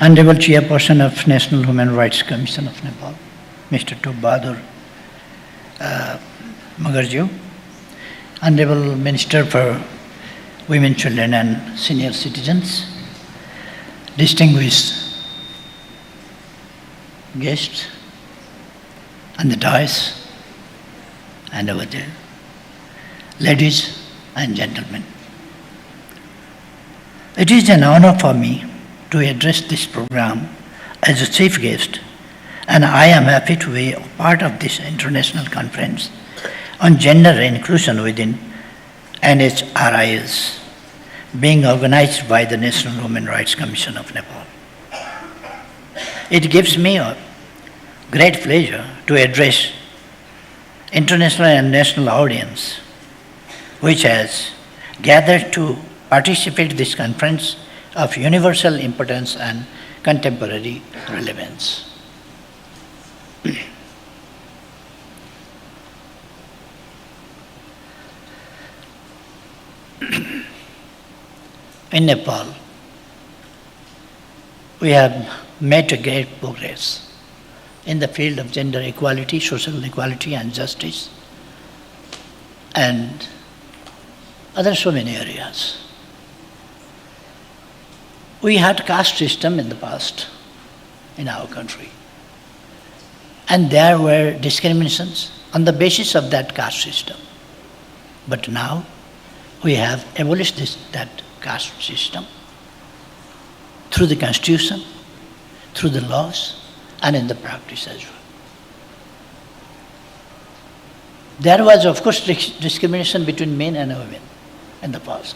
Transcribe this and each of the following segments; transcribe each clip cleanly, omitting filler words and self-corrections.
Honorable Chairperson of National Human Rights Commission of Nepal, Mr. Top Bahadur Magarju, Honorable Minister for Women, Children and Senior Citizens, distinguished guests on the dais and over there, ladies and gentlemen. It is an honor for me to address this program as a chief guest, and I am happy to be a part of this international conference on gender inclusion within NHRIS, being organized by the National Human Rights Commission of Nepal. It gives me a great pleasure to address international and national audience, which has gathered to participate in this conference of universal importance and contemporary relevance. In Nepal, we have made a great progress in the field of gender equality, social equality and justice, and other so many areas. We had caste system in the past in our country, and there were discriminations on the basis of that caste system. But now we have abolished that caste system through the constitution, through the laws, and in the practice as well. There was, of course, discrimination between men and women in the past.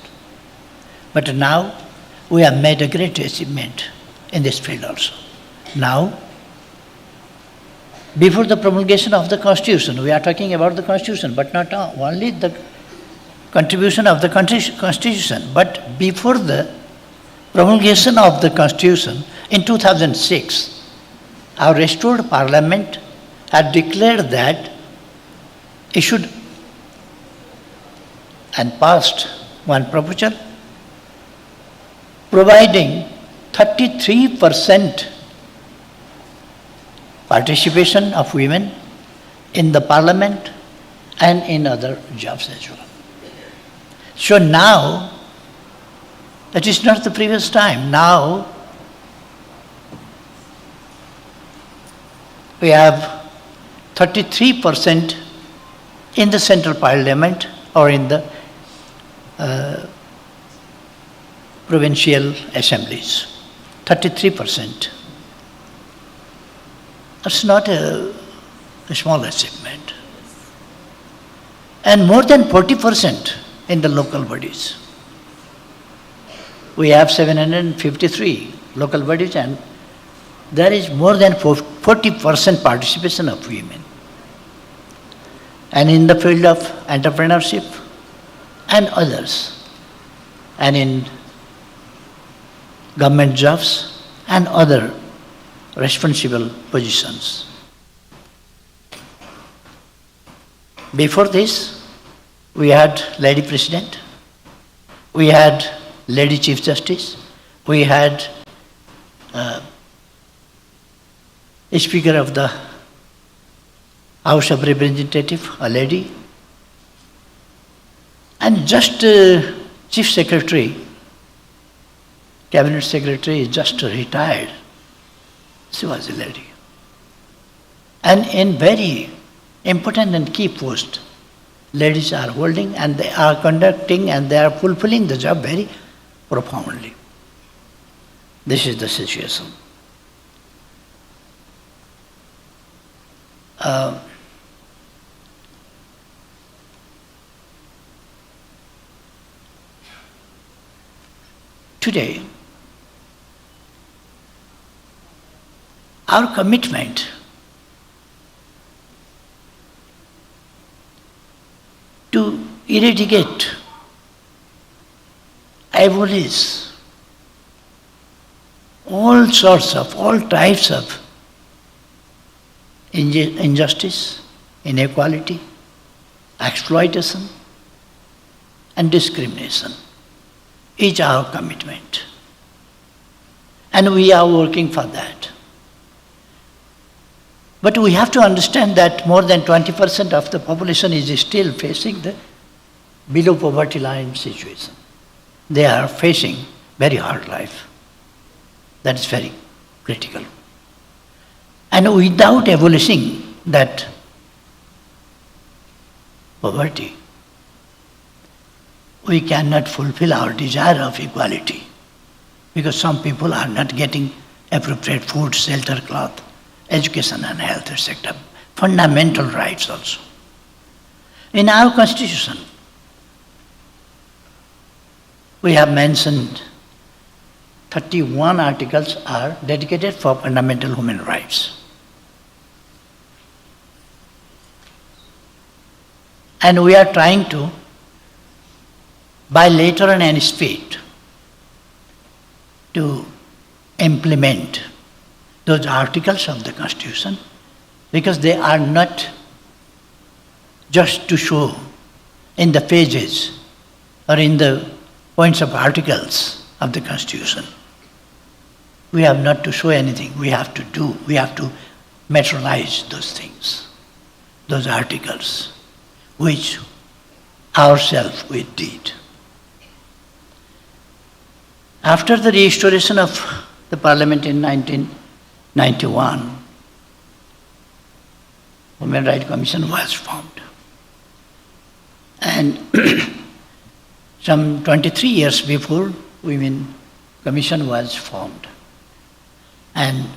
But now we have made a great achievement in this field also. Now, before the promulgation of the Constitution, we are talking about the Constitution, but not only the contribution of the Constitution, but before the promulgation of the Constitution in 2006, our restored Parliament had declared that issued and passed one proposal providing 33% participation of women in the Parliament and in other jobs as well. So now, it is not the previous time. Now, we have 33% in the central parliament or in the provincial assemblies. 33%. That's not a small achievement. And more than 40% in the local bodies. We have 753 local bodies, and there is more than 40% participation of women. And in the field of entrepreneurship and others, and in government jobs and other responsible positions. Before this, we had lady president, we had lady chief justice, we had speaker of the House of Representatives, a lady, and just chief secretary, cabinet secretary is just retired. She was a lady. And in very important and key posts, ladies are holding, and they are conducting and they are fulfilling the job very profoundly. This is the situation. Today, our commitment to eradicate, abolish all sorts of, all types of injustice, inequality, exploitation, and discrimination is our commitment. And we are working for that. But we have to understand that more than 20% of the population is still facing the below poverty line situation. They are facing very hard life. That is very critical. And without abolishing that poverty, we cannot fulfill our desire of equality, because some people are not getting appropriate food, shelter, cloth, education and health, etc. Fundamental rights also. In our constitution, we have mentioned 31 articles are dedicated for fundamental human rights. And we are trying to, by letter and spirit, to implement those articles of the Constitution, because they are not just to show in the pages or in the points of articles of the Constitution. We have not to show anything, we have to materialize those things, those articles, which ourselves we did. After the restoration of the Parliament in 1991, Human Rights Commission was formed. And some 23 years before, Women Commission was formed. And